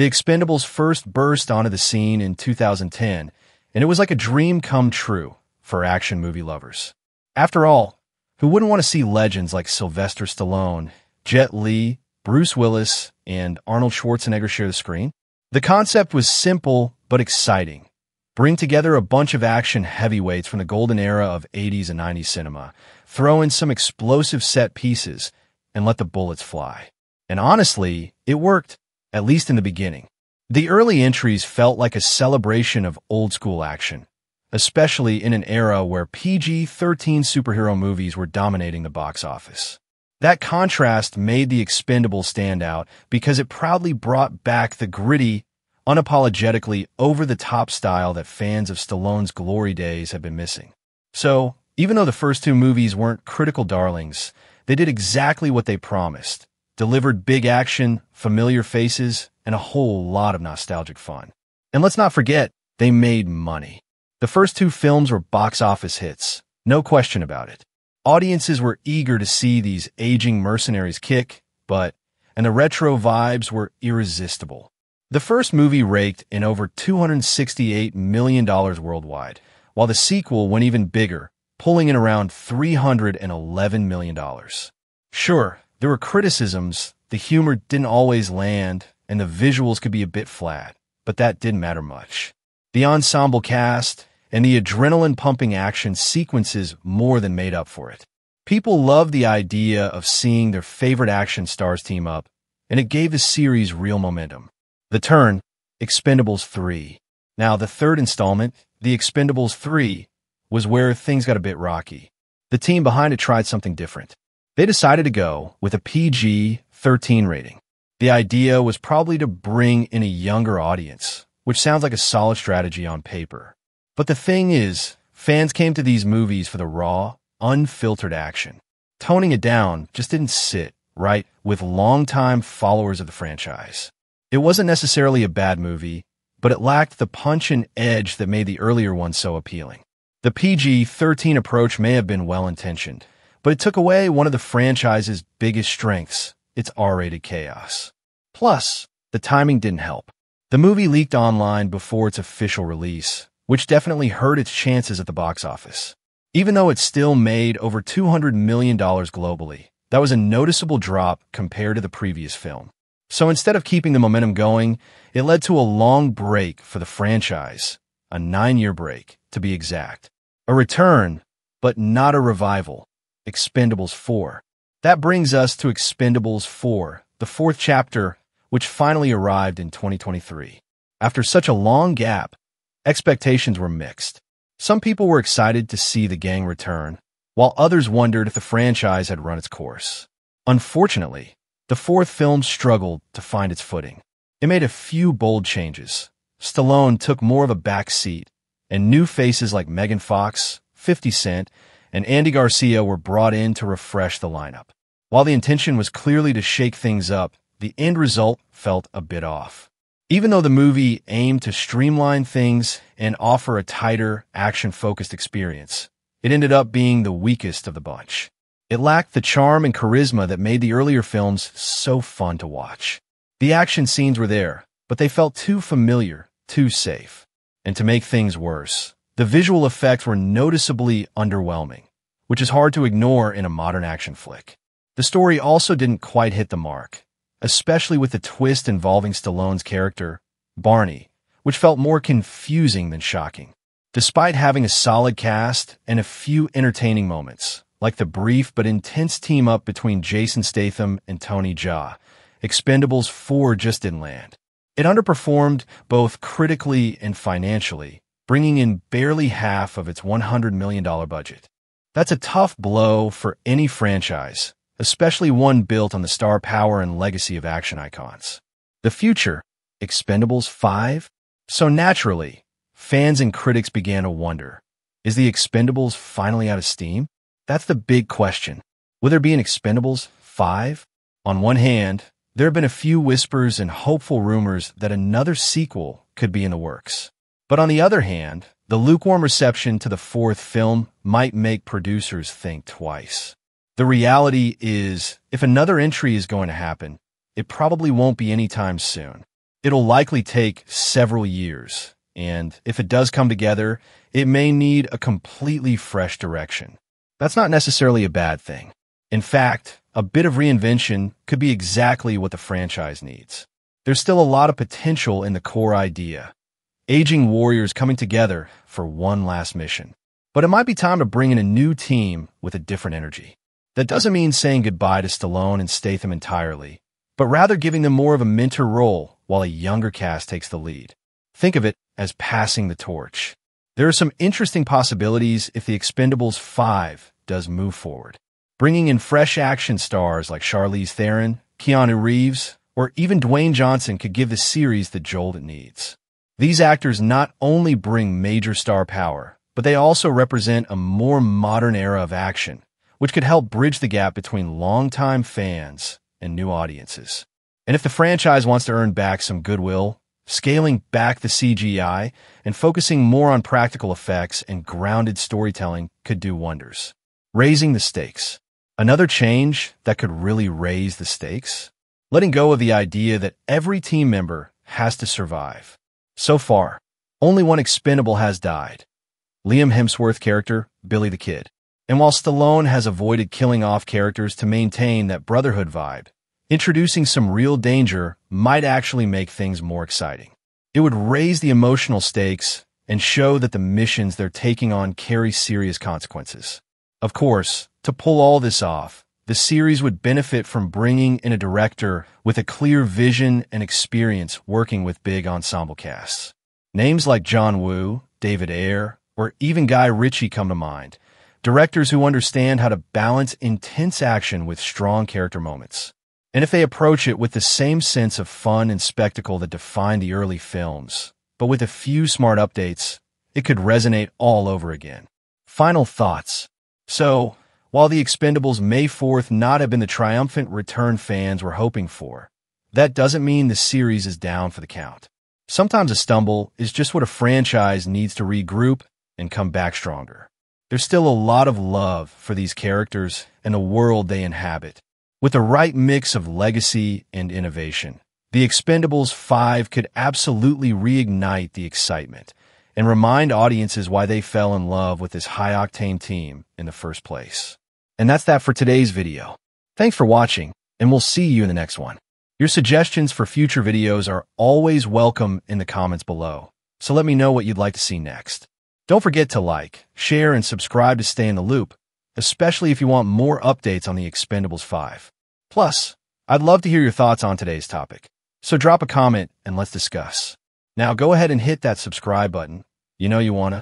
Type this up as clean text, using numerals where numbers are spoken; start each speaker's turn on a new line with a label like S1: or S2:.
S1: The Expendables first burst onto the scene in 2010, and it was like a dream come true for action movie lovers. After all, who wouldn't want to see legends like Sylvester Stallone, Jet Li, Bruce Willis, and Arnold Schwarzenegger share the screen? The concept was simple but exciting. Bring together a bunch of action heavyweights from the golden era of 80s and 90s cinema, throw in some explosive set pieces, and let the bullets fly. And honestly, it worked, at least in the beginning. The early entries felt like a celebration of old-school action, especially in an era where PG-13 superhero movies were dominating the box office. That contrast made The Expendables stand out because it proudly brought back the gritty, unapologetically over-the-top style that fans of Stallone's glory days have been missing. So, even though the first two movies weren't critical darlings, they did exactly what they promised, delivered big action, familiar faces, and a whole lot of nostalgic fun. And let's not forget, they made money. The first two films were box office hits, no question about it. Audiences were eager to see these aging mercenaries kick, and the retro vibes were irresistible. The first movie raked in over $268 million worldwide, while the sequel went even bigger, pulling in around $311 million. Sure, there were criticisms, the humor didn't always land, and the visuals could be a bit flat, but that didn't matter much. The ensemble cast and the adrenaline-pumping action sequences more than made up for it. People loved the idea of seeing their favorite action stars team up, and it gave the series real momentum. The turn, Expendables 3. Now, the third installment, The Expendables 3, was where things got a bit rocky. The team behind it tried something different. They decided to go with a PG-13 rating. The idea was probably to bring in a younger audience, which sounds like a solid strategy on paper. But the thing is, fans came to these movies for the raw, unfiltered action. Toning it down just didn't sit right with longtime followers of the franchise. It wasn't necessarily a bad movie, but it lacked the punch and edge that made the earlier ones so appealing. The PG-13 approach may have been well-intentioned, but it took away one of the franchise's biggest strengths, its R-rated chaos. Plus, the timing didn't help. The movie leaked online before its official release, which definitely hurt its chances at the box office. Even though it still made over $200 million globally, that was a noticeable drop compared to the previous film. So instead of keeping the momentum going, it led to a long break for the franchise, a 9-year break, to be exact. A return, but not a revival, Expendables 4. That brings us to Expendables 4, the fourth chapter, which finally arrived in 2023. After such a long gap, expectations were mixed. Some people were excited to see the gang return, while others wondered if the franchise had run its course. Unfortunately, the fourth film struggled to find its footing. It made a few bold changes. Stallone took more of a back seat, and new faces like Megan Fox, 50 Cent, and Andy Garcia were brought in to refresh the lineup. While the intention was clearly to shake things up, the end result felt a bit off. Even though the movie aimed to streamline things and offer a tighter, action-focused experience, it ended up being the weakest of the bunch. It lacked the charm and charisma that made the earlier films so fun to watch. The action scenes were there, but they felt too familiar, too safe. And to make things worse, the visual effects were noticeably underwhelming, which is hard to ignore in a modern action flick. The story also didn't quite hit the mark, especially with the twist involving Stallone's character, Barney, which felt more confusing than shocking. Despite having a solid cast and a few entertaining moments, like the brief but intense team-up between Jason Statham and Tony Jaa, Expendables 4 just didn't land. It underperformed both critically and financially, bringing in barely half of its $100 million budget. That's a tough blow for any franchise, especially one built on the star power and legacy of action icons. The future, Expendables 5? So naturally, fans and critics began to wonder, is the Expendables finally out of steam? That's the big question. Will there be an Expendables 5? On one hand, there have been a few whispers and hopeful rumors that another sequel could be in the works. But on the other hand, the lukewarm reception to the fourth film might make producers think twice. The reality is, if another entry is going to happen, it probably won't be anytime soon. It'll likely take several years, and if it does come together, it may need a completely fresh direction. That's not necessarily a bad thing. In fact, a bit of reinvention could be exactly what the franchise needs. There's still a lot of potential in the core idea, aging warriors coming together for one last mission. But it might be time to bring in a new team with a different energy. That doesn't mean saying goodbye to Stallone and Statham entirely, but rather giving them more of a mentor role while a younger cast takes the lead. Think of it as passing the torch. There are some interesting possibilities if the Expendables 5 does move forward. Bringing in fresh action stars like Charlize Theron, Keanu Reeves, or even Dwayne Johnson could give the series the jolt it needs. These actors not only bring major star power, but they also represent a more modern era of action, which could help bridge the gap between longtime fans and new audiences. And if the franchise wants to earn back some goodwill, scaling back the CGI and focusing more on practical effects and grounded storytelling could do wonders. Raising the stakes. Another change that could really raise the stakes? Letting go of the idea that every team member has to survive. So far, only one expendable has died. Liam Hemsworth's character, Billy the Kid. And while Stallone has avoided killing off characters to maintain that brotherhood vibe, introducing some real danger might actually make things more exciting. It would raise the emotional stakes and show that the missions they're taking on carry serious consequences. Of course, to pull all this off, the series would benefit from bringing in a director with a clear vision and experience working with big ensemble casts. Names like John Woo, David Ayer, or even Guy Ritchie come to mind, directors who understand how to balance intense action with strong character moments. And if they approach it with the same sense of fun and spectacle that defined the early films, but with a few smart updates, it could resonate all over again. Final thoughts. So, while The Expendables May 4th not have been the triumphant return fans were hoping for, that doesn't mean the series is down for the count. Sometimes a stumble is just what a franchise needs to regroup and come back stronger. There's still a lot of love for these characters and the world they inhabit. With the right mix of legacy and innovation, The Expendables 5 could absolutely reignite the excitement and remind audiences why they fell in love with this high-octane team in the first place. And that's that for today's video. Thanks for watching, and we'll see you in the next one. Your suggestions for future videos are always welcome in the comments below, so let me know what you'd like to see next. Don't forget to like, share, and subscribe to stay in the loop, especially if you want more updates on The Expendables 5. Plus, I'd love to hear your thoughts on today's topic, so drop a comment and let's discuss. Now go ahead and hit that subscribe button. You know you wanna.